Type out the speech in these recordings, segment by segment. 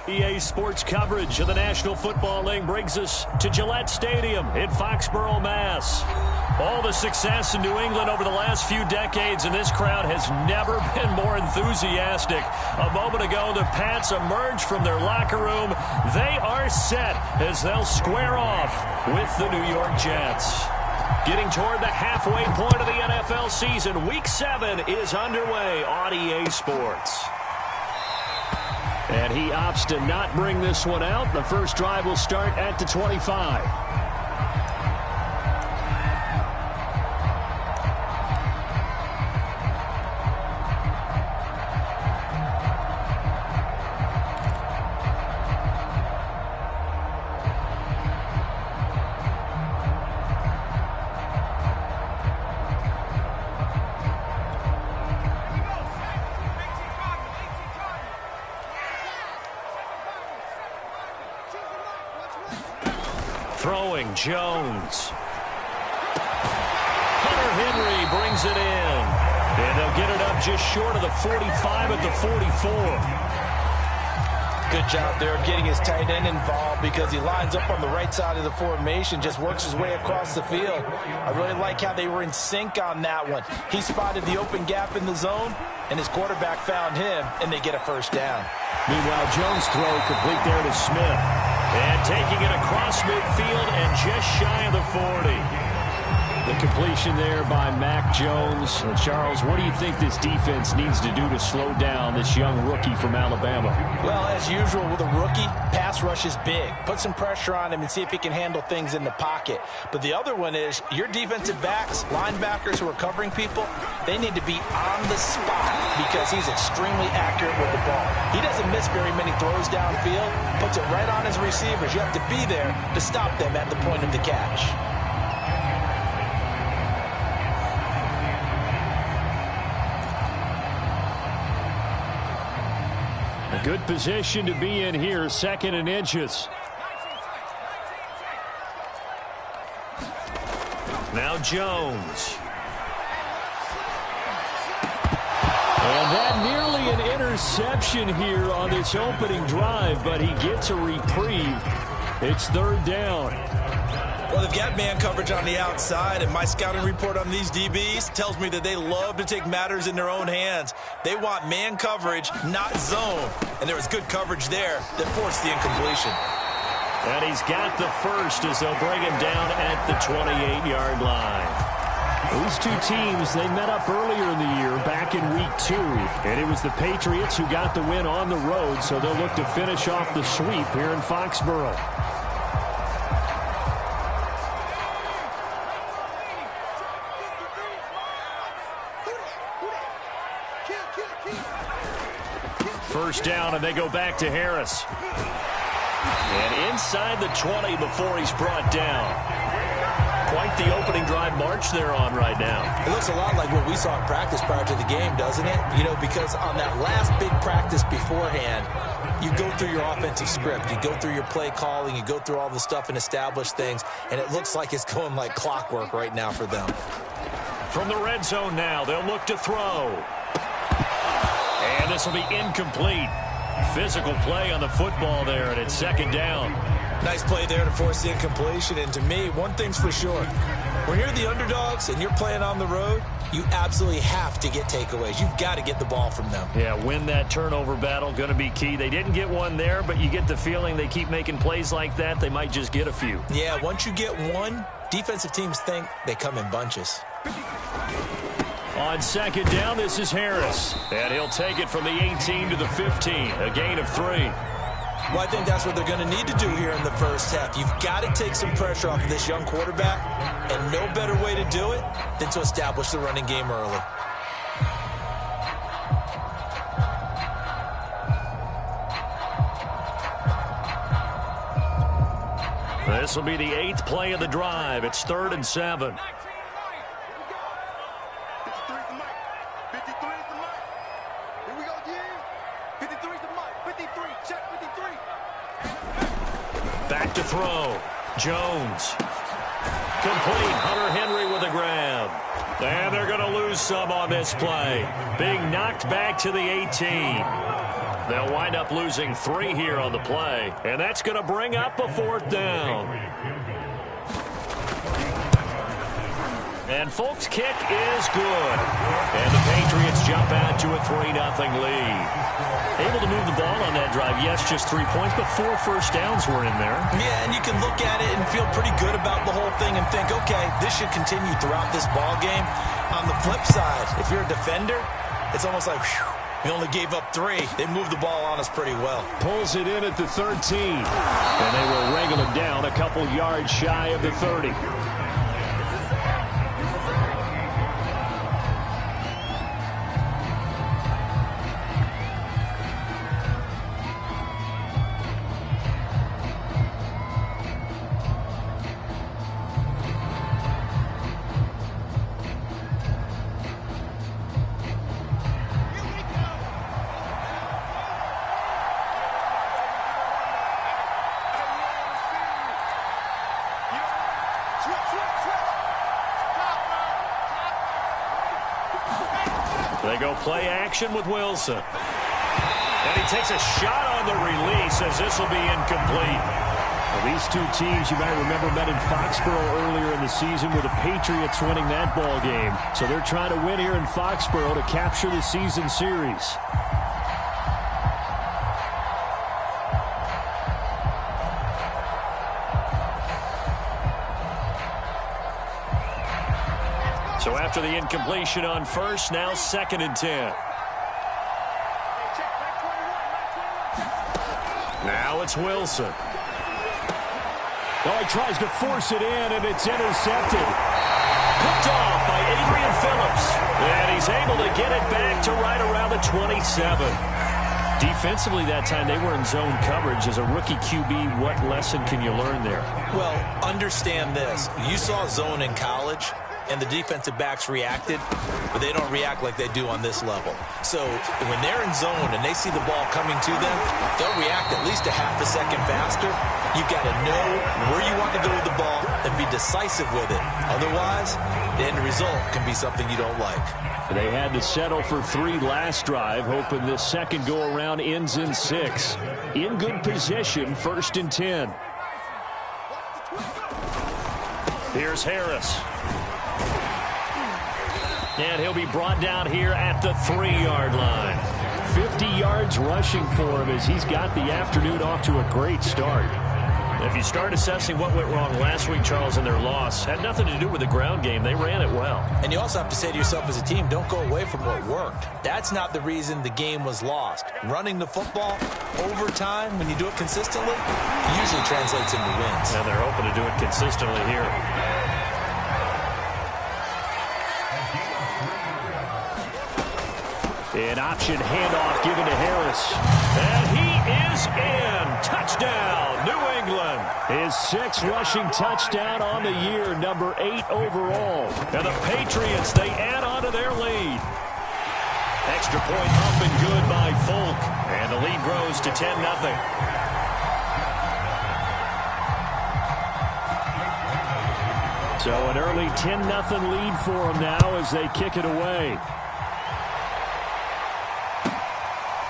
EA Sports coverage of the National Football League brings us to Gillette Stadium in Foxborough, Mass. All the success in New England over the last few decades, and this crowd has never been more enthusiastic. A moment ago, the Pats emerged from their locker room. They are set as they'll square off with the New York Jets. Getting toward the halfway point of the NFL season, Week 7 is underway on EA Sports. And he opts to not bring this one out. The first drive will start at the 25. Throwing, Jones. Hunter Henry brings it in. And they'll get it up just short of the 45 at the 44. Good job there of getting his tight end involved because he lines up on the right side of the formation, just works his way across the field. I really like how they were in sync on that one. He spotted the open gap in the zone, and his quarterback found him, and they get a first down. Meanwhile, Jones' throw complete there to Smith. And taking it across midfield and just shy of the 40. The completion there by Mac Jones. Charles, what do you think this defense needs to do to slow down this young rookie from Alabama? Well, as usual with a rookie, pass rush is big. Put some pressure on him and see if he can handle things in the pocket. But the other one is your defensive backs, linebackers who are covering people, they need to be on the spot because he's extremely accurate with the ball. He doesn't miss very many throws downfield, puts it right on his receivers. You have to be there to stop them at the point of the catch. A good position to be in here, 2nd and inches. Now Jones. And that nearly an interception here on this opening drive, but he gets a reprieve. It's 3rd down. Well, they've got man coverage on the outside, and my scouting report on these DBs tells me that they love to take matters in their own hands. They want man coverage, not zone. And there was good coverage there that forced the incompletion. And he's got the first as they'll bring him down at the 28-yard line. These two teams, they met up earlier in the year, back in Week 2. And it was the Patriots who got the win on the road, so they'll look to finish off the sweep here in Foxborough. First down, and they go back to Harris. And inside the 20 before he's brought down. Quite the opening drive march they're on right now. It looks a lot like what we saw in practice prior to the game, doesn't it? You know, because on that last big practice beforehand, you go through your offensive script. You go through your play calling. You go through all the stuff and establish things. And it looks like it's going like clockwork right now for them. From the red zone now, they'll look to throw. And this will be incomplete. Physical play on the football there, and it's 2nd down. Nice play there to force the incompletion. And to me, one thing's for sure. When you're the underdogs and you're playing on the road, you absolutely have to get takeaways. You've got to get the ball from them. Yeah, win that turnover battle, going to be key. They didn't get one there, but you get the feeling they keep making plays like that, they might just get a few. Yeah, once you get one, defensive teams think they come in bunches. On 2nd down, this is Harris. And he'll take it from the 18 to the 15, a gain of 3. Well, I think that's what they're going to need to do here in the first half. You've got to take some pressure off of this young quarterback, and no better way to do it than to establish the running game early. This will be the 8th play of the drive. It's 3rd and 7. Back to throw. Jones. Complete. Hunter Henry with a grab. And they're going to lose some on this play. Being knocked back to the 18. They'll wind up losing 3 here on the play, and that's going to bring up a 4th down. And Folk's kick is good. And the Patriots jump out to a 3-0 lead. Able to move the ball on that drive. Yes, just 3 points, but 4 first downs were in there. Yeah, and you can look at it and feel pretty good about the whole thing and think, okay, this should continue throughout this ball game. On the flip side, if you're a defender, it's almost like, whew, we only gave up 3. They moved the ball on us pretty well. Pulls it in at the 13. And they will wrangle him down a couple yards shy of the 30. They go play action with Wilson. And he takes a shot on the release as this will be incomplete. Well, these two teams, you might remember, met in Foxborough earlier in the season with the Patriots winning that ball game. So they're trying to win here in Foxborough to capture the season series. So after the incompletion on first, now 2nd and 10. Now it's Wilson. Oh, he tries to force it in, and it's intercepted. Picked off by Adrian Phillips. And he's able to get it back to right around the 27. Defensively that time, they were in zone coverage. As a rookie QB, what lesson can you learn there? Well, understand this. You saw zone in college, and the defensive backs reacted, but they don't react like they do on this level. So when they're in zone and they see the ball coming to them, they'll react at least a half a second faster. You've got to know where you want to go with the ball and be decisive with it. Otherwise, the end result can be something you don't like. They had to settle for 3 last drive, hoping this second go-around ends in 6. In good position, 1st and 10. Here's Harris. And he'll be brought down here at the 3-yard line. 50 yards rushing for him as he's got the afternoon off to a great start. If you start assessing what went wrong last week, Charles, in their loss, had nothing to do with the ground game. They ran it well. And you also have to say to yourself as a team, don't go away from what worked. That's not the reason the game was lost. Running the football over time, when you do it consistently, usually translates into wins. And they're hoping to do it consistently here. An option handoff given to Harris. And he is in. Touchdown, New England. His 6th rushing touchdown on the year, number 8 overall. And the Patriots, they add on to their lead. Extra point up and good by Folk. And the lead grows to 10-0. So an early 10-0 lead for them now as they kick it away.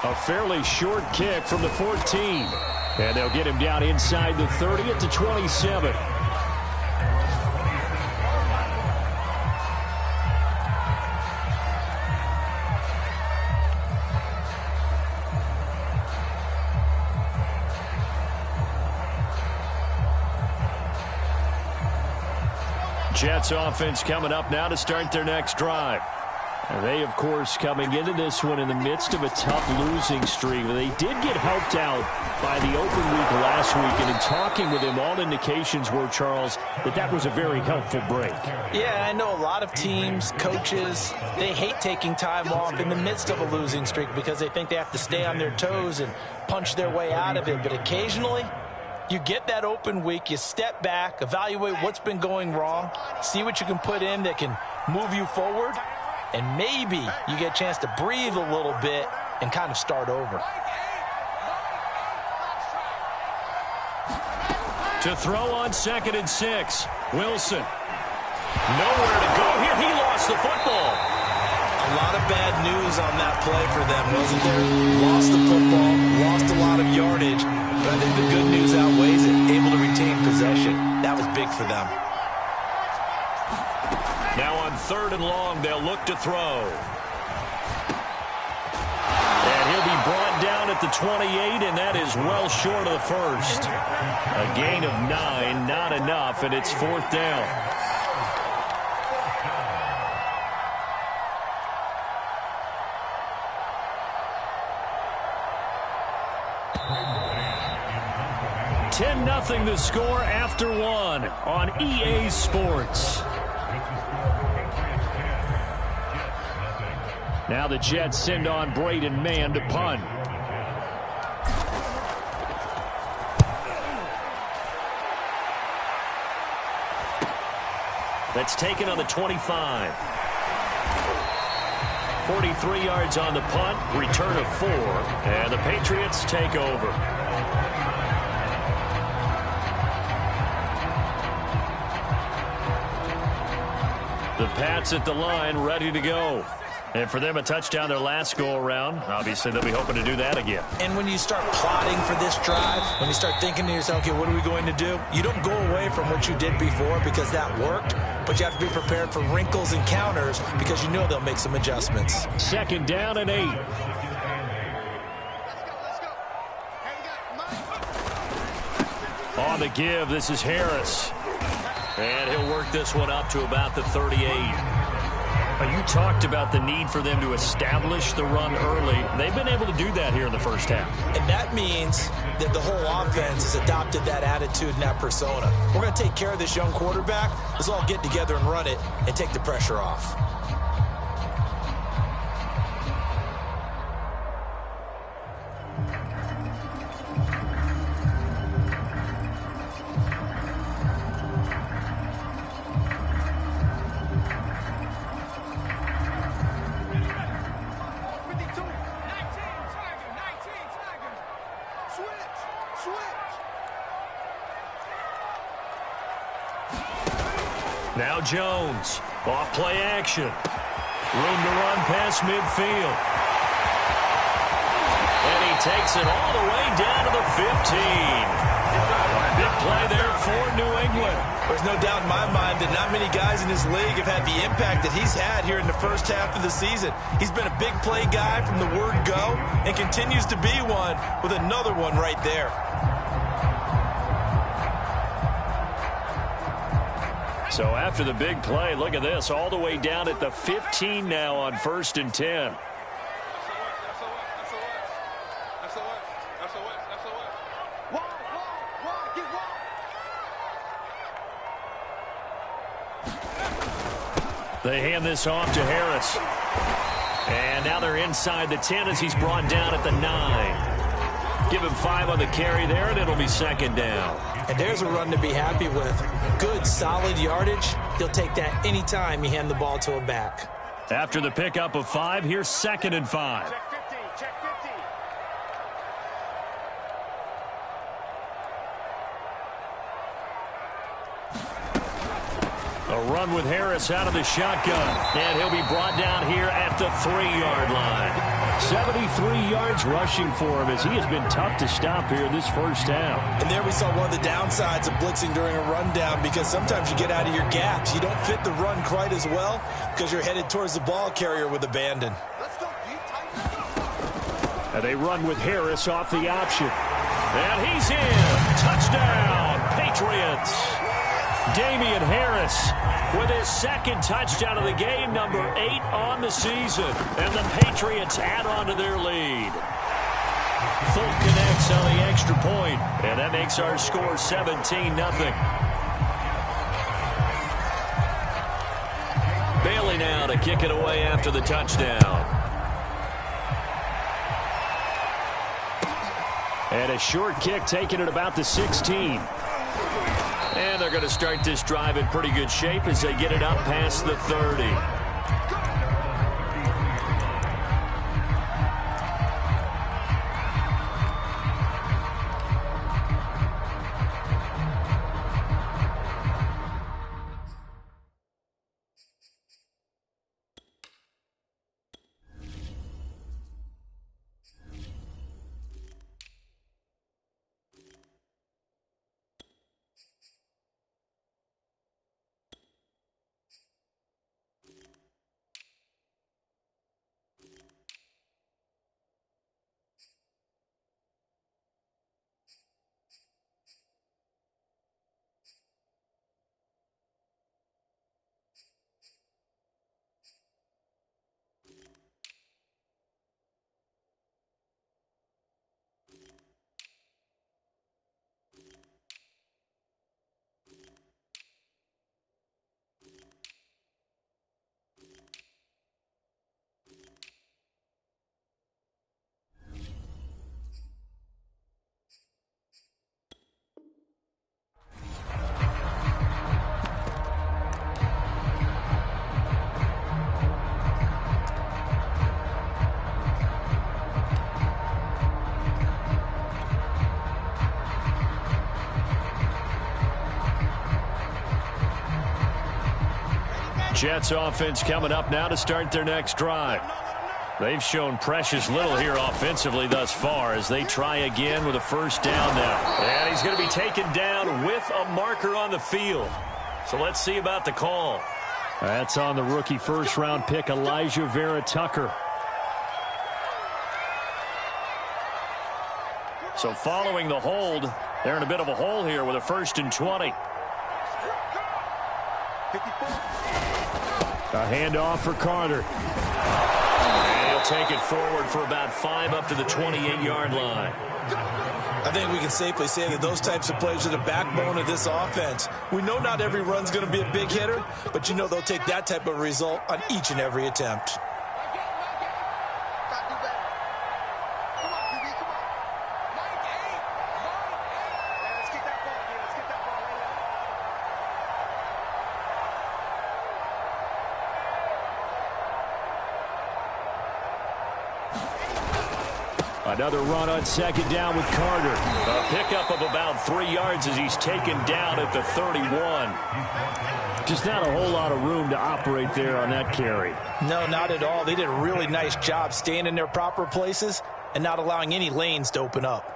A fairly short kick from the 14. And they'll get him down inside the 30 at the 27. Jets offense coming up now to start their next drive. And they, of course, coming into this one in the midst of a tough losing streak. They did get helped out by the open week last week. And in talking with him, all indications were, Charles, that was a very helpful break. Yeah, I know a lot of teams, coaches, they hate taking time off in the midst of a losing streak because they think they have to stay on their toes and punch their way out of it. But occasionally, you get that open week, you step back, evaluate what's been going wrong, see what you can put in that can move you forward, and maybe you get a chance to breathe a little bit and kind of start over. To throw on 2nd and 6. Wilson. Nowhere to go here. He lost the football. A lot of bad news on that play for them, wasn't there? Lost the football, lost a lot of yardage, but I think the good news outweighs it. Able to retain possession. That was big for them. Now on 3rd and long, they'll look to throw. And he'll be brought down at the 28, and that is well short of the first. A gain of 9, not enough, and it's 4th down. Nothing the score after 1 on EA Sports. Now the Jets send on Braden Mann to punt. That's taken on the 25. 43 yards on the punt, return of 4, and the Patriots take over. The Pats at the line, ready to go. And for them, a touchdown their last go-around. Obviously, they'll be hoping to do that again. And when you start plotting for this drive, when you start thinking to yourself, okay, what are we going to do? You don't go away from what you did before because that worked, but you have to be prepared for wrinkles and counters because you know they'll make some adjustments. 2nd down and 8. On the give, this is Harris. And he'll work this one up to about the 38. You talked about the need for them to establish the run early. They've been able to do that here in the first half. And that means that the whole offense has adopted that attitude and that persona. We're going to take care of this young quarterback. Let's all get together and run it and take the pressure off. Now Jones, off play action. Room to run past midfield. And he takes it all the way down to the 15. Big play there for New England. There's no doubt in my mind that not many guys in this league have had the impact that he's had here in the first half of the season. He's been a big play guy from the word go and continues to be one with another one right there. So after the big play, look at this, all the way down at the 15 now on 1st and 10. They hand this off to Harris. And now they're inside the 10 as he's brought down at the 9. Give him 5 on the carry there, and it'll be 2nd down. And there's a run to be happy with. Good, solid yardage. He'll take that anytime you hand the ball to a back. After the pickup of 5, here's 2nd and 5. Check 50, check 50. A run with Harris out of the shotgun. And he'll be brought down here at the 3-yard line. 73 yards rushing for him as he has been tough to stop here this first half. And there we saw one of the downsides of blitzing during a rundown because sometimes you get out of your gaps. You don't fit the run quite as well because you're headed towards the ball carrier with abandon. And they run with Harris off the option. And he's in. Touchdown, Patriots. Damian Harris with his 2nd touchdown of the game, number 8 on the season. And the Patriots add on to their lead. Fulton connects on the extra point, and that makes our score 17-0. Bailey now to kick it away after the touchdown. And a short kick taken at about the 16. And they're going to start this drive in pretty good shape as they get it up past the 30. Jets offense coming up now to start their next drive. They've shown precious little here offensively thus far as they try again with a first down now. And he's going to be taken down with a marker on the field. So let's see about the call. That's on the rookie first-round pick, Elijah Vera-Tucker. So following the hold, they're in a bit of a hole here with a 1st and 20. A handoff for Carter. And he'll take it forward for about 5 up to the 28-yard line. I think we can safely say that those types of plays are the backbone of this offense. We know not every run's going to be a big hitter, but you know they'll take that type of result on each and every attempt. Another run on second down with Carter. A pickup of about 3 yards as he's taken down at the 31. Just not a whole lot of room to operate there on that carry. No, not at all. They did a really nice job staying in their proper places and not allowing any lanes to open up.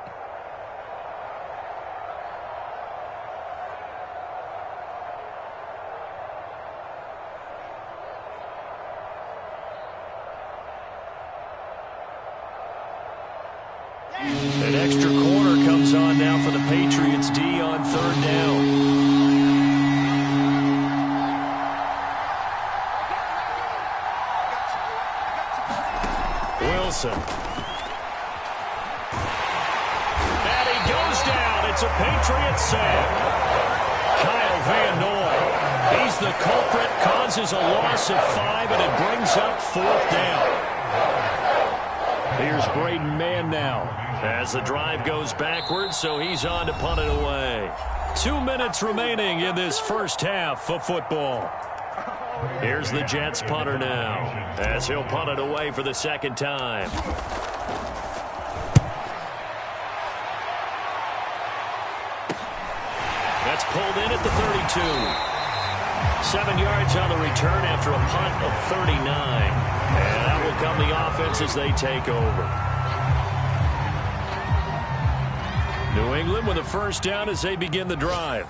An extra corner comes on now for the Patriots D on 3rd down. Wilson. And he goes down. It's a Patriot save. Kyle Van Noy. He's the culprit, causes a loss of 5, and it brings up 4th down. Here's Braden Mann now as the drive goes backwards, so he's on to punt it away. 2 minutes remaining in this first half of football. Here's the Jets punter now as he'll punt it away for the 2nd time. That's pulled in at the 32. 7 yards on the return after a punt of 39. And that will come the offense as they take over. New England with a first down as they begin the drive.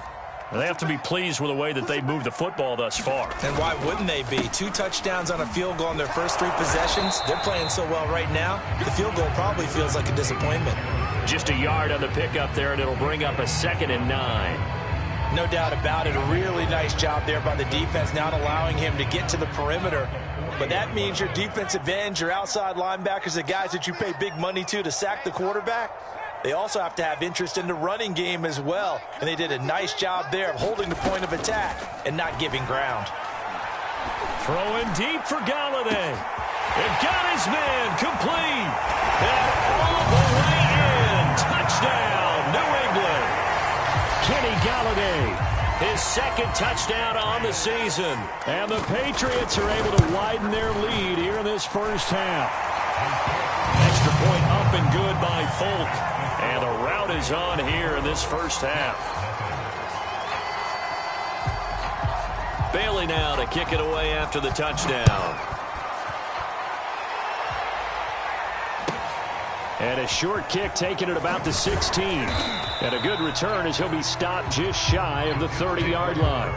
And they have to be pleased with the way that they moved the football thus far. And why wouldn't they be? 2 touchdowns on a field goal in their first 3 possessions. They're playing so well right now, the field goal probably feels like a disappointment. Just a yard on the pickup there, and it'll bring up a 2nd and 9. No doubt about it. A really nice job there by the defense, not allowing him to get to the perimeter. But that means your defensive ends, your outside linebackers, the guys that you pay big money to sack the quarterback, they also have to have interest in the running game as well. And they did a nice job there of holding the point of attack and not giving ground. Throwing deep for Galladay. And got his man complete. And all the way in. Touchdown, New England. Kenny Galladay, his 2nd touchdown on the season. And the Patriots are able to widen their lead here in this first half. Extra point up and good by Folk. And the rout is on here in this first half. Bailey now to kick it away after the touchdown. And a short kick taken at about the 16. And a good return as he'll be stopped just shy of the 30-yard line.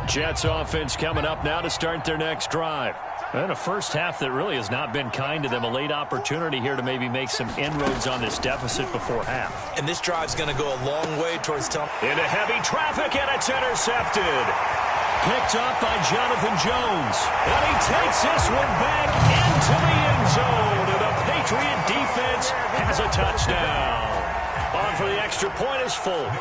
Jets offense coming up now to start their next drive. And a first half that really has not been kind to them. A late opportunity here to maybe make some inroads on this deficit before half. And this drive's going to go a long way towards telling. Into heavy traffic, and it's intercepted. Picked up by Jonathan Jones. And he takes this one back into the end zone. And the Patriot defense has a touchdown. On for the extra point is Folk.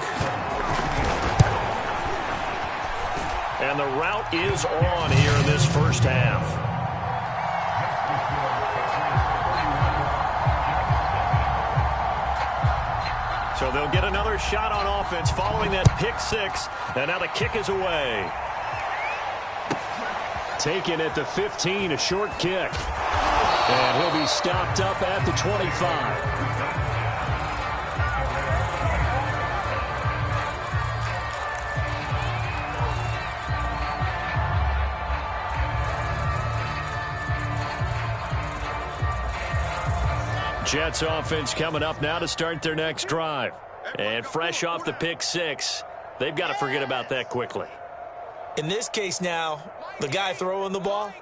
And the rout is on here in this first half. So they'll get another shot on offense following that pick 6. And now the kick is away. Taken at the 15, a short kick. And he'll be stopped up at the 25. Jets offense coming up now to start their next drive. And fresh off the pick six, they've got to forget about that quickly. In this case now, the guy throwing the ball,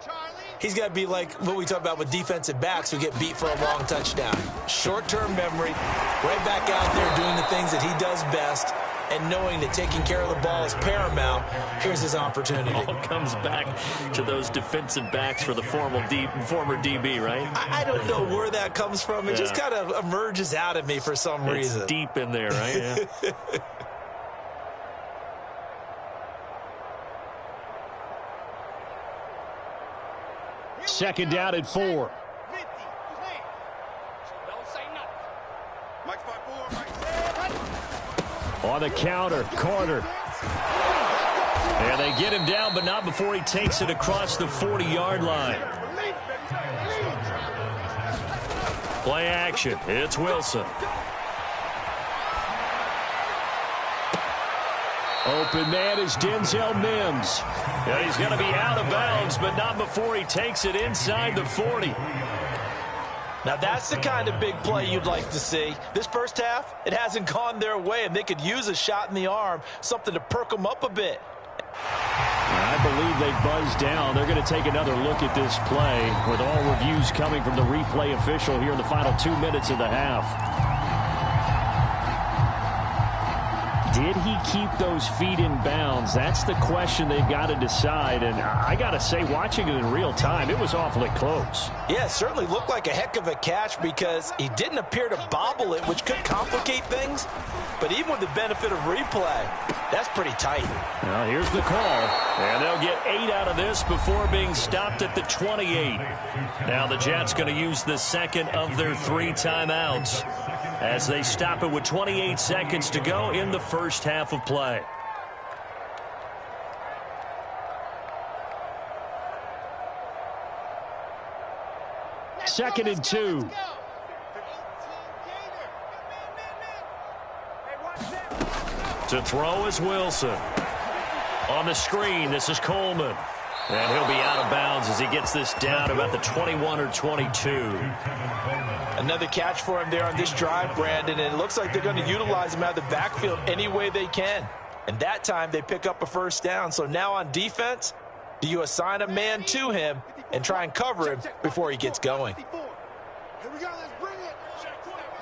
he's got to be like what we talk about with defensive backs who get beat for a long touchdown. Short-term memory, right back out there doing the things that he does best, and knowing that taking care of the ball is paramount. Here's his opportunity. All comes back to those defensive backs for the former DB, right? I don't know where that comes from. It just kind of emerges out of me for some reason. It's deep in there, right? Yeah. Second down at 4. On the counter, Carter. And they get him down, but not before he takes it across the 40-yard line. Play action. It's Wilson. Open man is Denzel Mims. And he's going to be out of bounds, but not before he takes it inside the 40. Now, that's the kind of big play you'd like to see. This first half, it hasn't gone their way, and they could use a shot in the arm, something to perk them up a bit. I believe they buzzed down. They're going to take another look at this play with all reviews coming from the replay official here in the final 2 minutes of the half. Did he keep those feet in bounds? That's the question they've got to decide. And I got to say, watching it in real time, it was awfully close. Yeah, it certainly looked like a heck of a catch because he didn't appear to bobble it, which could complicate things. But even with the benefit of replay, that's pretty tight. Well, here's the call. And they'll get 8 out of this before being stopped at the 28. Now the Jets going to use the second of their 3 timeouts as they stop it with 28 seconds to go in the first half of play. Second and 2. To throw is Wilson. On the screen, this is Coleman. And he'll be out of bounds as he gets this down about the 21 or 22. Another catch for him there on this drive, Brandon, and it looks like they're going to utilize him out of the backfield any way they can. And that time they pick up a first down. So now on defense, do you assign a man to him and try and cover him before he gets going? Here we go, let's bring it.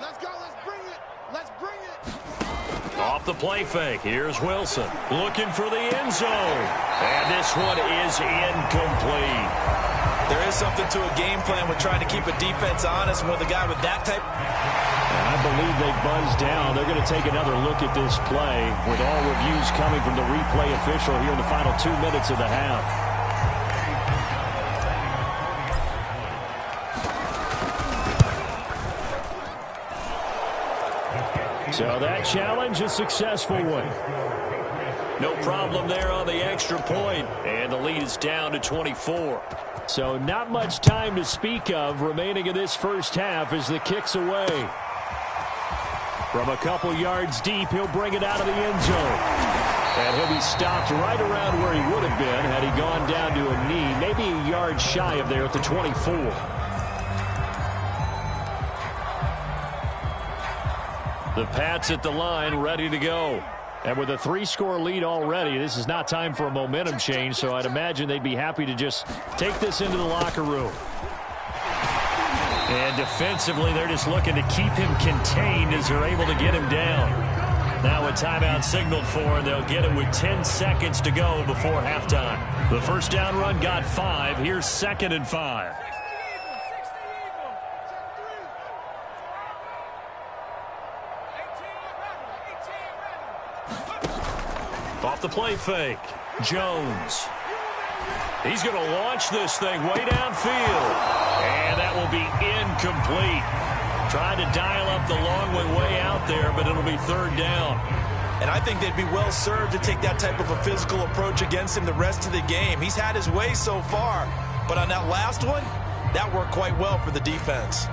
Let's go, let's bring it. Let's bring it. Off the play fake, here's Wilson looking for the end zone. And this one is incomplete. There is something to a game plan with trying to keep a defense honest with a guy with that type. And I believe they buzzed down. They're going to take another look at this play with all reviews coming from the replay official here in the final 2 minutes of the half. So that challenge, a successful one. No problem there on the extra point, and the lead is down to 24. So not much time to speak of remaining in this first half as the kick's away. From a couple yards deep, he'll bring it out of the end zone. And he'll be stopped right around where he would have been had he gone down to a knee, maybe a yard shy of there at the 24. The Pats at the line, ready to go. And with a 3-score lead already, this is not time for a momentum change, so I'd imagine they'd be happy to just take this into the locker room. And defensively, they're just looking to keep him contained as they're able to get him down. Now a timeout signaled for, and they'll get it with 10 seconds to go before halftime. The first down run got 5. Here's 2nd and 5. Off the play fake, Jones. He's going to launch this thing way downfield. And that will be incomplete. Trying to dial up the long one way out there, but it'll be 3rd down. And I think they'd be well served to take that type of a physical approach against him the rest of the game. He's had his way so far, but on that last one, that worked quite well for the defense.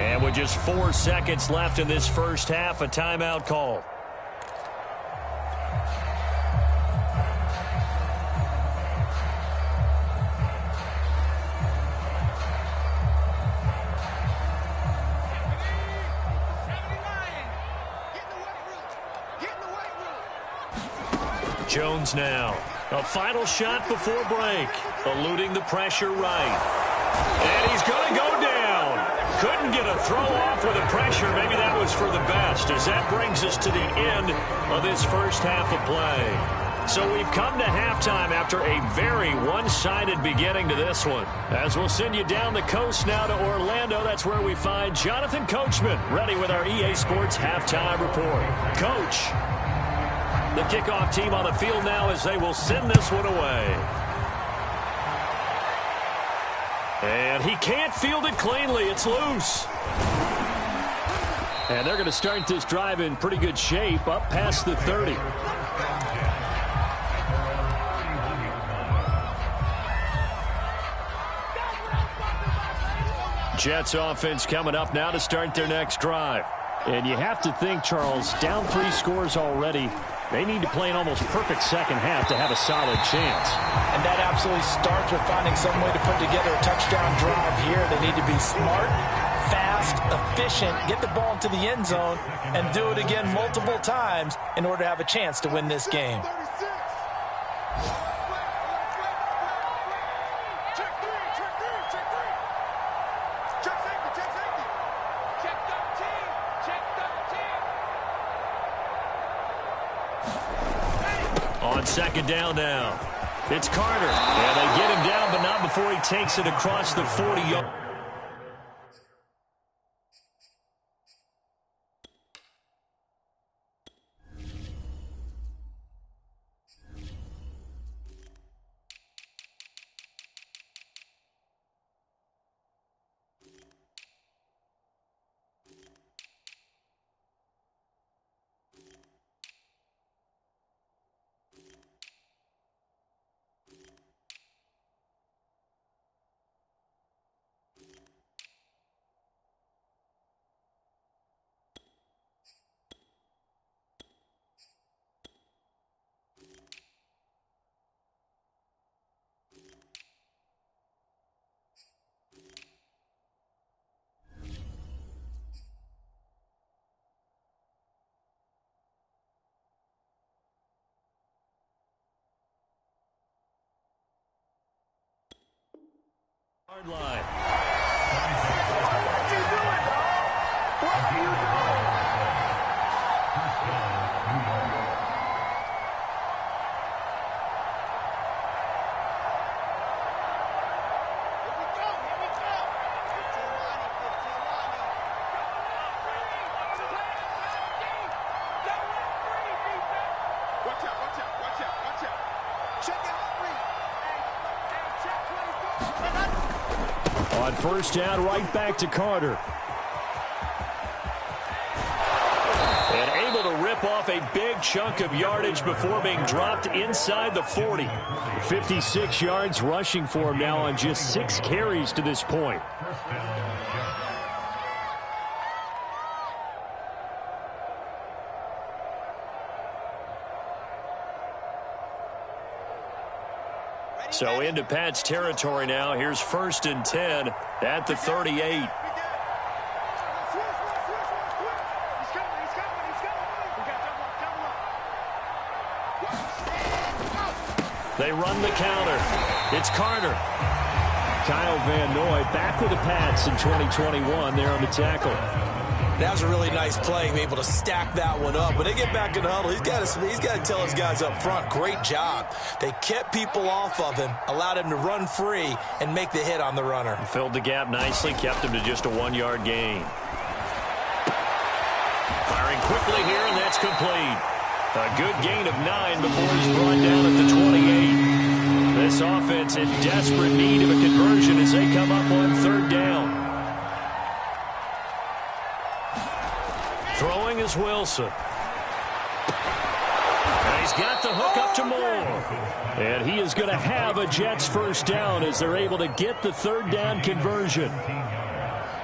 And with just 4 seconds left in this first half, a timeout call. Jones now. A final shot before break. Eluding the pressure right. And he's going to go down. Couldn't get a throw off with the pressure. Maybe that was for the best, as that brings us to the end of this first half of play. So we've come to halftime after a very one-sided beginning to this one. As we'll send you down the coast now to Orlando, that's where we find Jonathan Coachman ready with our EA Sports halftime report. Coach, the kickoff team on the field now as they will send this one away. And he can't field it cleanly. It's loose. And they're going to start this drive in pretty good shape up past the 30. Jets offense coming up now to start their next drive. And you have to think, Charles, down 3 scores already. They need to play an almost perfect second half to have a solid chance. And that absolutely starts with finding some way to put together a touchdown drive here. They need to be smart, fast, efficient, get the ball into the end zone, and do it again multiple times in order to have a chance to win this game. On second down now. It's Carter. And they get him down, but not before he takes it across the 40-yard. Line. What are you doing, dog? What are you doing? Here we go, here we go. 15 lining, 15 lining. Watch out, watch out, watch out, watch out. Check it out, Reed. Hey, check 24. On first down, right back to Carter. And able to rip off a big chunk of yardage before being dropped inside the 40. 56 yards rushing for him now on just 6 carries to this point. So into Pat's territory now. Here's 1st and 10 at the 38. They run the counter. It's Carter. Kyle Van Noy back with the Pats in 2021 there on the tackle. That was a really nice play, able to stack that one up. When they get back in the huddle, he's got to tell his guys up front, great job. They kept people off of him, allowed him to run free and make the hit on the runner. Filled the gap nicely, kept him to just a 1-yard gain. Firing quickly here, and that's complete. A good gain of 9 before he's brought down at the 28. This offense in desperate need of a conversion as they come up on 3rd down. Throwing is Wilson. And he's got the hook up to Moore. And he is going to have a Jets first down as they're able to get the 3rd down conversion.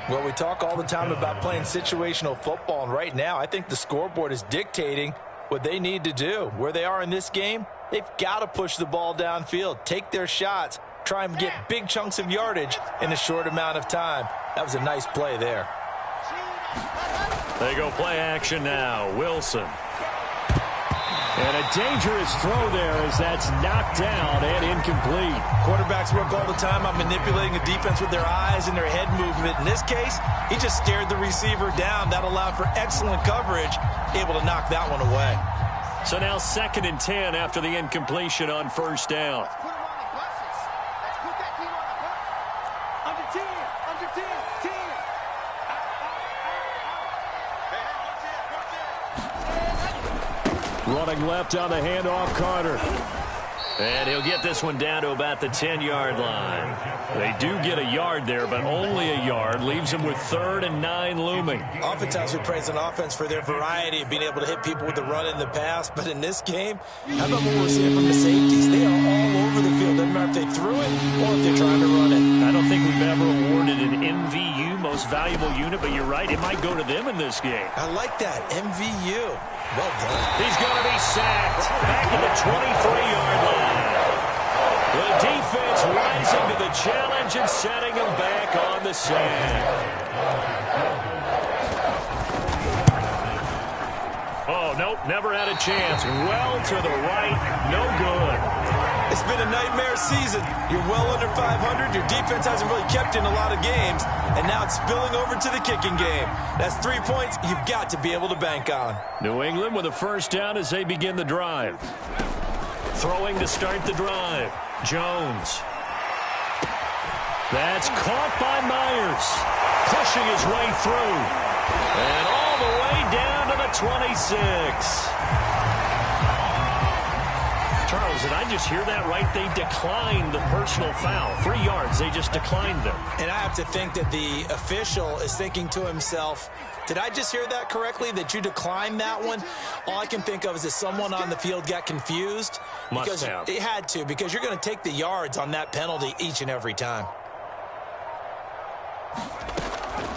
Well, we talk all the time about playing situational football, and right now I think the scoreboard is dictating what they need to do. Where they are in this game, they've got to push the ball downfield, take their shots, try and get big chunks of yardage in a short amount of time. That was a nice play there. They go play action now. Wilson. And a dangerous throw there as that's knocked down and incomplete. Quarterbacks work all the time on manipulating the defense with their eyes and their head movement. In this case, he just stared the receiver down. That allowed for excellent coverage, able to knock that one away. So now 2nd and 10 after the incompletion on first down. Let's put him on the buses. Let's put that team on the bus. Under 10, under 10, 10. Hey, watch it, watch it. Running left on the handoff, Carter. And he'll get this one down to about the 10-yard line. They do get a yard there, but only a yard. Leaves them with 3rd and 9 looming. Oftentimes we praise an offense for their variety of being able to hit people with the run in the pass. But in this game, how about what we're seeing from the safeties? They are all over the field. Doesn't matter if they threw it or if they're trying to run it. I don't think we've ever awarded an MVU, most valuable unit, but you're right. It might go to them in this game. I like that. MVU. Well done. He's going to be sacked back at the 23-yard line. The defense rising to the challenge and setting him back on the sack. Oh, nope, never had a chance. Well to the right, no good. It's been a nightmare season. You're well under 500. Your defense hasn't really kept you in a lot of games. And now it's spilling over to the kicking game. That's 3 points you've got to be able to bank on. New England with a first down as they begin the drive. Throwing to start the drive. Jones. That's caught by Myers. Pushing his way through. And all the way down to the 26. Charles, did I just hear that right? They declined the personal foul. 3 yards, they just declined them. And I have to think that the official is thinking to himself, did I just hear that correctly, that you declined that one? All I can think of is that someone on the field got confused. Must have. It had to, because you're going to take the yards on that penalty each and every time.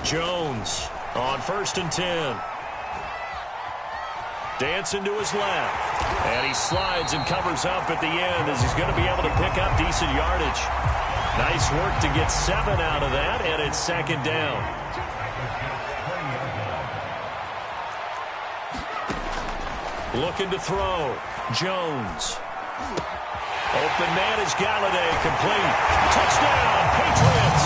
Jones on 1st and 10. Dancing to his left. And he slides and covers up at the end as he's going to be able to pick up decent yardage. Nice work to get 7 out of that, and it's 2nd down. Looking to throw. Jones. Open man is Galladay, complete. Touchdown, Patriots.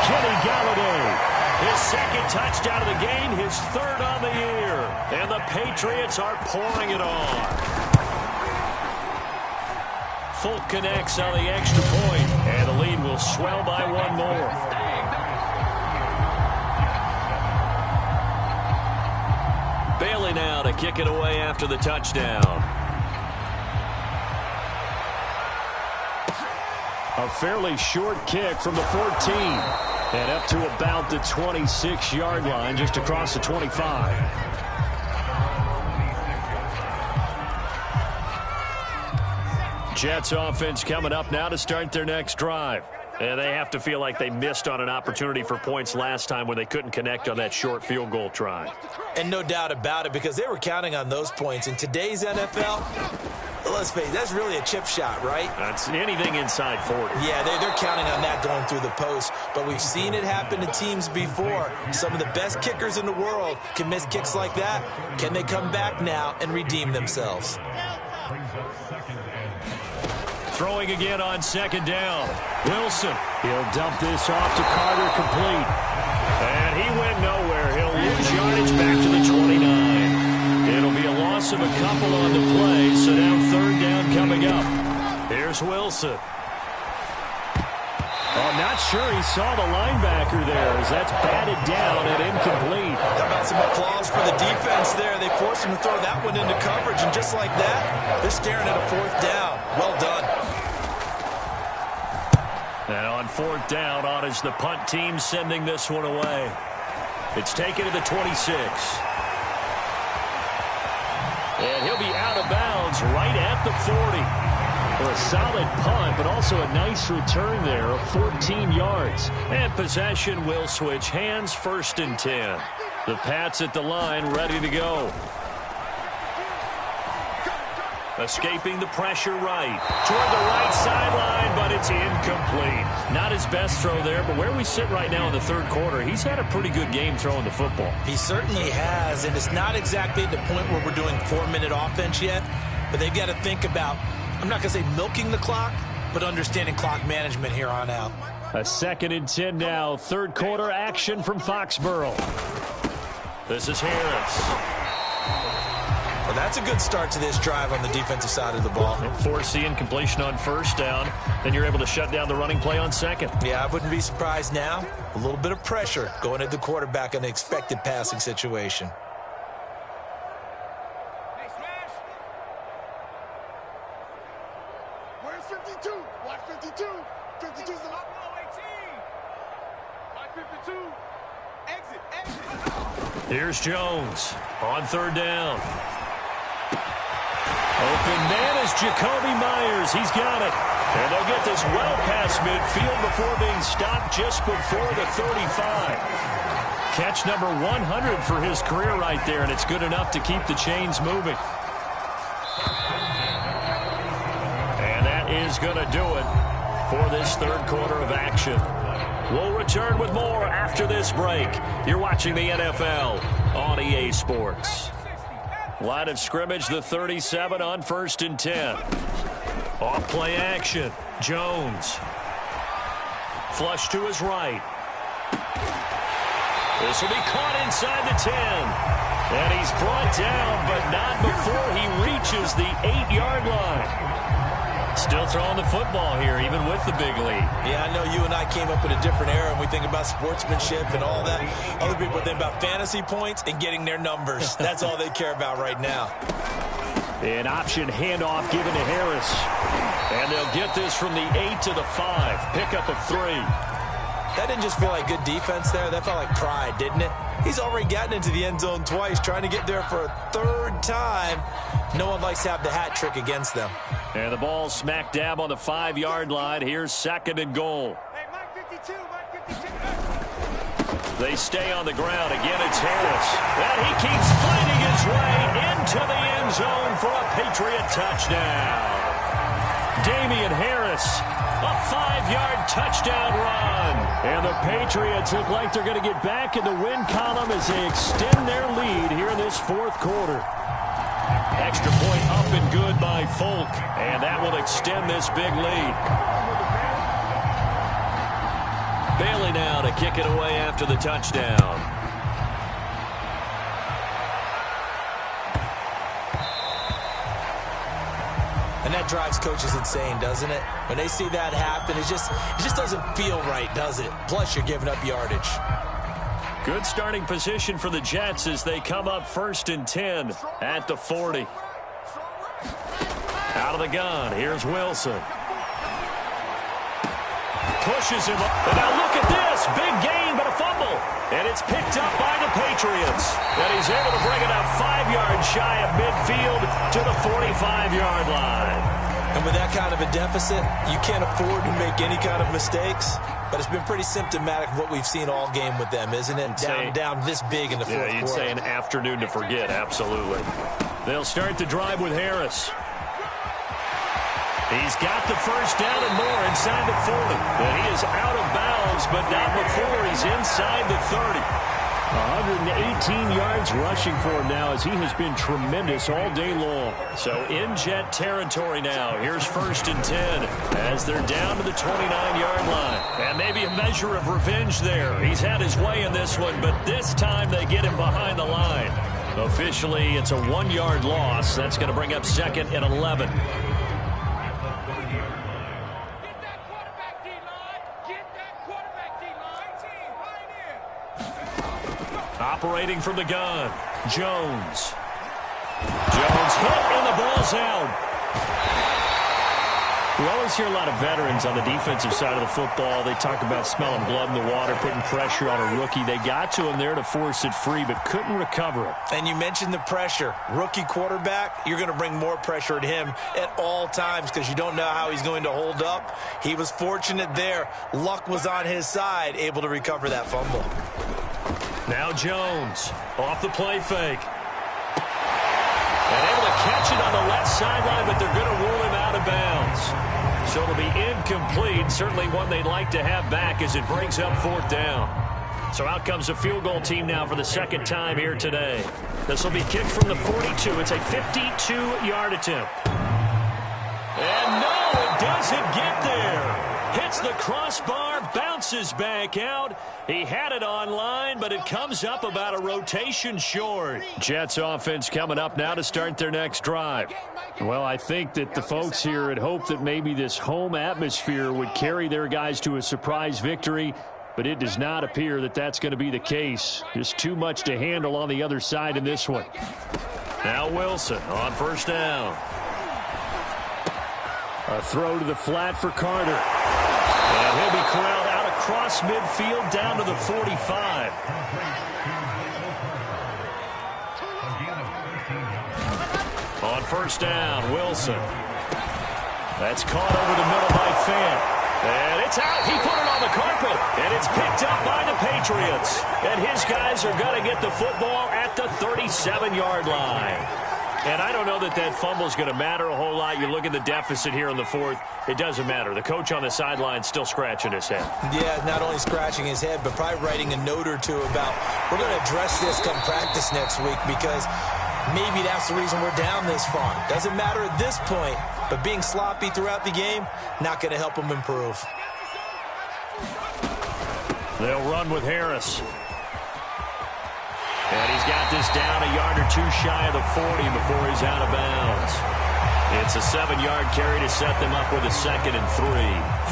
Kenny Galladay. His 2nd touchdown of the game, his 3rd on the year. And the Patriots are pouring it on. Fulk connects on the extra point, and the lead will swell by 1 more. Bailey now to kick it away after the touchdown. A fairly short kick from the 14. And up to about the 26-yard line, just across the 25. Jets offense coming up now to start their next drive. And they have to feel like they missed on an opportunity for points last time when they couldn't connect on that short field goal try. And no doubt about it, because they were counting on those points. In today's NFL, let's face it, that's really a chip shot, right? That's anything inside 40. Yeah, they're counting on that going through the post. But we've seen it happen to teams before. Some of the best kickers in the world can miss kicks like that. Can they come back now and redeem themselves? Throwing again on 2nd down. Wilson. He'll dump this off to Carter, complete. And he went nowhere. He'll lose yardage back to the 29. It'll be a loss of a couple on the play, so now 3rd down coming up. Here's Wilson. I'm not sure he saw the linebacker there as that's batted down and incomplete. How about some applause for the defense there? They forced him to throw that one into coverage, and just like that, they're staring at a 4th down. Well done. And on 4th down, on is the punt team sending this one away. It's taken to the 26. And he'll be out of bounds right at the 40. Well, a solid punt, but also a nice return there of 14 yards. And possession will switch hands, 1st and 10. The Pats at the line, ready to go. Escaping the pressure right. Toward the right sideline, but it's incomplete. Not his best throw there, but where we sit right now in the 3rd quarter, he's had a pretty good game throwing the football. He certainly has, and it's not exactly the point where we're doing 4-minute offense yet, but they've got to think about, I'm not going to say milking the clock, but understanding clock management here on out. A 2nd and 10 now. 3rd quarter action from Foxborough. This is Harris. Well, that's a good start to this drive on the defensive side of the ball. Force the incompletion on 1st down. Then you're able to shut down the running play on 2nd. Yeah, I wouldn't be surprised now. A little bit of pressure going at the quarterback in the expected passing situation. Where's 52? Watch 52. 52's the lock. 52. Exit. Here's Jones on 3rd down. Open man is Jacoby Myers. He's got it. And they'll get this well past midfield before being stopped just before the 35. Catch number 100 for his career right there, and it's good enough to keep the chains moving. And that is going to do it for this 3rd quarter of action. We'll return with more after this break. You're watching the NFL on EA Sports. Line of scrimmage, the 37 on 1st and 10. Off play action. Jones. Flush to his right. This will be caught inside the 10. And he's brought down, but not before he reaches the 8-yard line. Still throwing the football here, even with the big lead. Yeah, I know you and I came up in a different era, and we think about sportsmanship and all that. Other people think about fantasy points and getting their numbers. That's all they care about right now. An option handoff given to Harris. And they'll get this from the 8 to the 5. Pickup of 3. That didn't just feel like good defense there. That felt like pride, didn't it? He's already gotten into the end zone twice, trying to get there for a 3rd time. No one likes to have the hat trick against them. And the ball smack dab on the 5-yard line. Here's 2nd and goal. Hey, Mike 52, Mike 52. They stay on the ground. Again, it's Harris. And he keeps fighting his way into the end zone for a Patriot touchdown. Damian Harris, a 5-yard touchdown run. And the Patriots look like they're going to get back in the win column as they extend their lead here in this 4th quarter. Extra point up and good by Folk, and that will extend this big lead. Bailey now to kick it away after the touchdown. And that drives coaches insane, doesn't it? When they see that happen, it just doesn't feel right, does it? Plus, you're giving up yardage. Good starting position for the Jets as they come up 1st and 10 at the 40. Out of the gun, here's Wilson. Pushes him up. And now look at this. Big gain, but a fumble. And it's picked up by the Patriots. And he's able to bring it up 5 yards shy of midfield to the 45-yard line. And with that kind of a deficit, you can't afford to make any kind of mistakes. But it's been pretty symptomatic of what we've seen all game with them, isn't it? Down this big in the 4th quarter. Yeah, you'd say an afternoon to forget, absolutely. They'll start the drive with Harris. He's got the 1st down and more inside the 40. And he is out of bounds, but not before he's inside the 30. 118 yards rushing for him now as he has been tremendous all day long. So in Jet territory now. Here's 1st and 10 as they're down to the 29-yard line. And maybe a measure of revenge there. He's had his way in this one, but this time they get him behind the line. Officially, it's a 1-yard loss. That's going to bring up 2nd and 11. Operating from the gun, Jones. Jones hit, and the ball's out. We always hear a lot of veterans on the defensive side of the football. They talk about smelling blood in the water, putting pressure on a rookie. They got to him there to force it free, but couldn't recover it. And you mentioned the pressure. Rookie quarterback, you're going to bring more pressure at him at all times because you don't know how he's going to hold up. He was fortunate there. Luck was on his side, able to recover that fumble. Now Jones off the play fake. And able to catch it on the left sideline, but they're going to rule him out of bounds. So it'll be incomplete, certainly one they'd like to have back as it brings up 4th down. So out comes a field goal team now for the second time here today. This will be kicked from the 42. It's a 52-yard attempt. And no, it doesn't get there. Hits the crossbar, bounces back out. He had it online, but it comes up about a rotation short. Jets offense coming up now to start their next drive. Well, I think that the folks here had hoped that maybe this home atmosphere would carry their guys to a surprise victory, but it does not appear that that's going to be the case. Just too much to handle on the other side in this one. Now Wilson on 1st down. A throw to the flat for Carter. And he'll be corralled out across midfield down to the 45. On 1st down, Wilson. That's caught over the middle by Fant. And it's out. He put it on the carpet. And it's picked up by the Patriots. And his guys are going to get the football at the 37-yard line. And I don't know that that fumble is going to matter a whole lot. You look at the deficit here in the 4th. It doesn't matter. The coach on the sideline still scratching his head. Yeah, not only scratching his head, but probably writing a note or two about we're going to address this come practice next week because maybe that's the reason we're down this far. Doesn't matter at this point, but being sloppy throughout the game, not going to help him improve. They'll run with Harris. And he's got this down a yard or two shy of the 40 before he's out of bounds. It's a 7-yard carry to set them up with a 2nd and 3.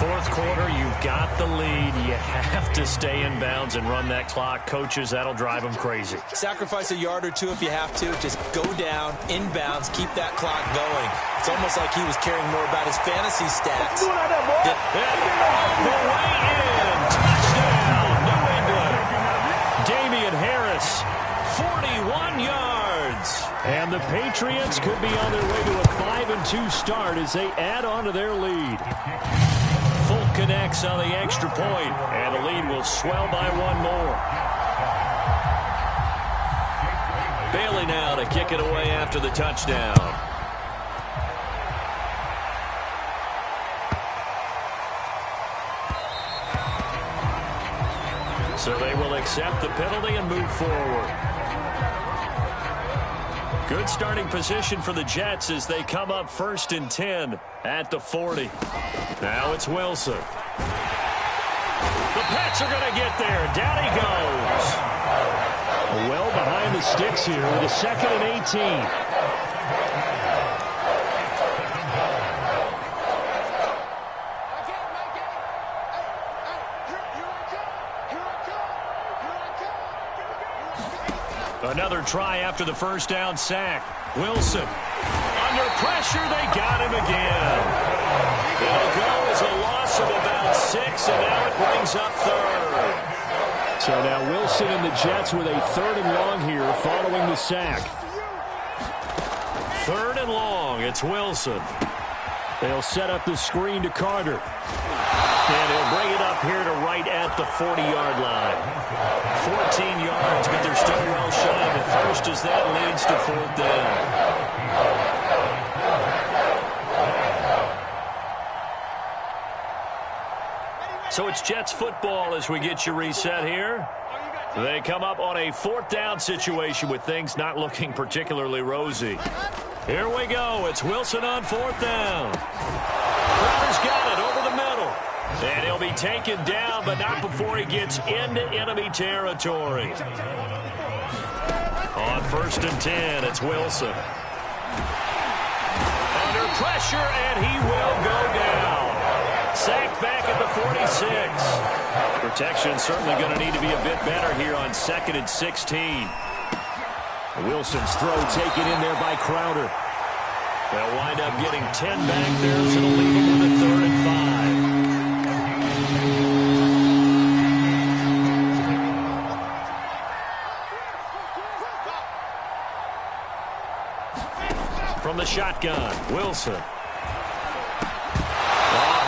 4th quarter, you've got the lead. You have to stay in bounds and run that clock. Coaches, that'll drive them crazy. Sacrifice a yard or two if you have to. Just go down, in bounds, keep that clock going. It's almost like he was caring more about his fantasy stats. The way in. Touchdown, New England. Damian Harris. 41 yards. And the Patriots could be on their way to a 5-2 start as they add on to their lead. Folk connects on the extra point, and the lead will swell by one more. Bailey now to kick it away after the touchdown. So they will accept the penalty and move forward. Good starting position for the Jets as they come up 1st and 10 at the 40. Now it's Wilson. The Pats are going to get there. Down he goes. Well behind the sticks here with a 2nd and 18. Another try after the 1st down sack. Wilson. Under pressure, they got him again. It'll go as a loss of about 6, and now it brings up 3rd. So now Wilson and the Jets with a 3rd and long here following the sack. 3rd and long, it's Wilson. They'll set up the screen to Carter. And he'll bring it up here to right at the 40-yard line. 14 yards, but they're still well shy of the 1st as that leads to 4th down. So it's Jets football as we get you reset here. They come up on a 4th down situation with things not looking particularly rosy. Here we go. It's Wilson on 4th down. Crowder's got it over the middle. And he'll be taken down, but not before he gets into enemy territory. On 1st and 10, it's Wilson. Under pressure, and he will go down. Sacked back at the 46. Protection certainly going to need to be a bit better here on 2nd and 16. Wilson's throw taken in there by Crowder. They'll wind up getting 10 back there, so it'll leave them with a 3rd and 5. From the shotgun, Wilson.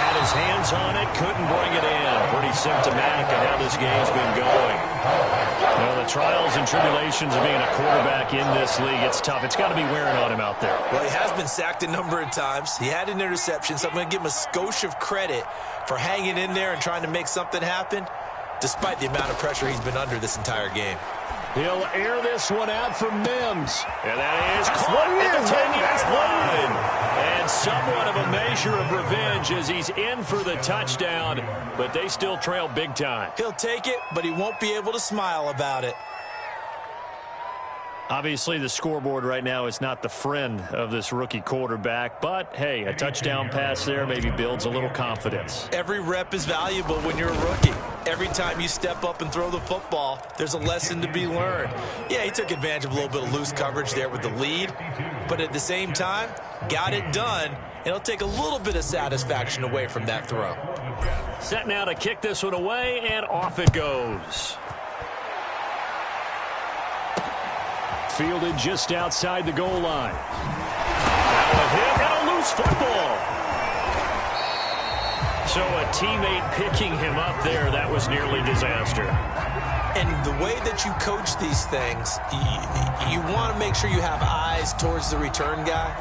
Had his hands on it, couldn't bring it in. Pretty symptomatic of how this game's been going. Well, the trials and tribulations of being a quarterback in this league, it's tough. It's got to be wearing on him out there. Well, he has been sacked a number of times. He had an interception, so I'm going to give him a skosh of credit for hanging in there and trying to make something happen, despite the amount of pressure he's been under this entire game. He'll air this one out for Mims. And that is caught at the 10-yard line. And somewhat of a measure of revenge as he's in for the touchdown, but they still trail big time. He'll take it, but he won't be able to smile about it. Obviously, the scoreboard right now is not the friend of this rookie quarterback, but, hey, a touchdown pass there maybe builds a little confidence. Every rep is valuable when you're a rookie. Every time you step up and throw the football, there's a lesson to be learned. Yeah, he took advantage of a little bit of loose coverage there with the lead, but at the same time, got it done, and it'll take a little bit of satisfaction away from that throw. Set now to kick this one away, and off it goes. Fielded just outside the goal line. Now a hit and a loose football. So a teammate picking him up there, that was nearly disaster. And the way that you coach these things, you want to make sure you have eyes towards the return guy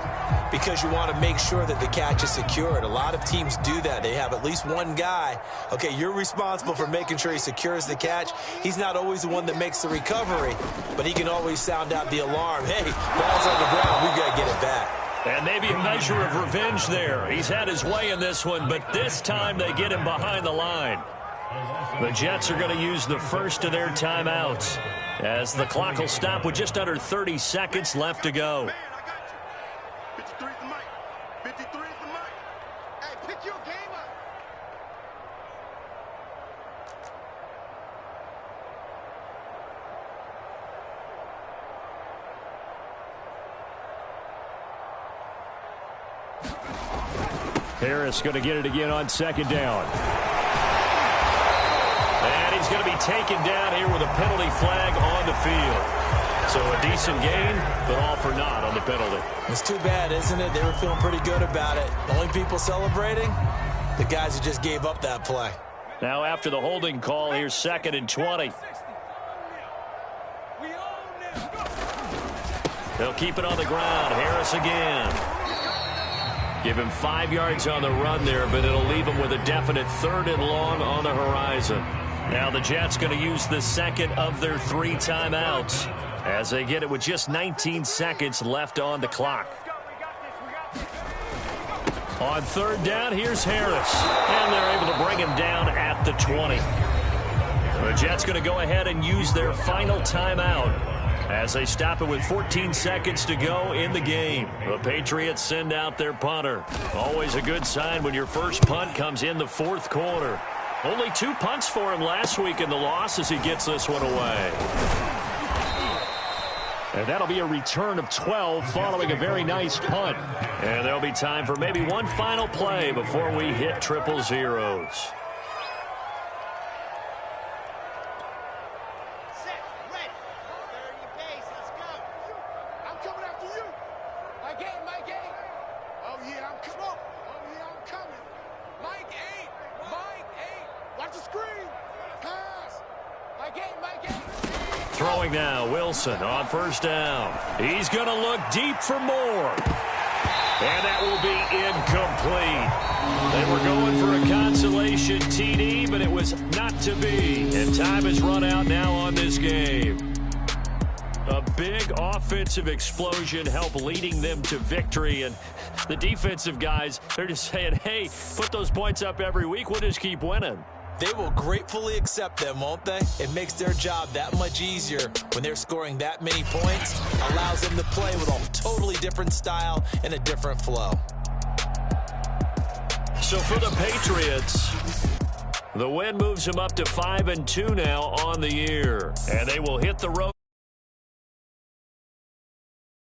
because you want to make sure that the catch is secured. A lot of teams do that. They have at least one guy. Okay, you're responsible for making sure he secures the catch. He's not always the one that makes the recovery, but he can always sound out the alarm. Hey, ball's on the ground. We've got to get it back. And maybe a measure of revenge there. He's had his way in this one, but this time they get him behind the line. The Jets are going to use the first of their timeouts as the clock will stop with just under 30 seconds left to go. Man, I got you. 53 is the mic. 53 is the mic. Hey, pick your game up. Harris going to get it again on 2nd down. And he's going to be taken down here with a penalty flag on the field. So a decent gain, but all for naught on the penalty. It's too bad, isn't it? They were feeling pretty good about it. The only people celebrating, the guys who just gave up that play. Now after the holding call, here's 2nd and 20. They'll keep it on the ground. Harris again. Give him 5 yards on the run there, but it'll leave him with a definite 3rd and long on the horizon. Now the Jets going to use the second of their 3 timeouts as they get it with just 19 seconds left on the clock. On 3rd down, here's Harris. And they're able to bring him down at the 20. The Jets going to go ahead and use their final timeout as they stop it with 14 seconds to go in the game. The Patriots send out their punter. Always a good sign when your first punt comes in the 4th quarter. Only 2 punts for him last week in the loss as he gets this one away. And that'll be a return of 12 following a very nice punt. And there'll be time for maybe one final play before we hit triple zeros. Throwing now, Wilson on 1st down. He's going to look deep for more. And that will be incomplete. They were going for a consolation TD, but it was not to be. And time has run out now on this game. A big offensive explosion helped leading them to victory. And the defensive guys, they're just saying, hey, put those points up every week. We'll just keep winning. They will gratefully accept them, won't they? It makes their job that much easier when they're scoring that many points. Allows them to play with a totally different style and a different flow. So for the Patriots, the win moves them up to 5-2 now on the year. And they will hit the road.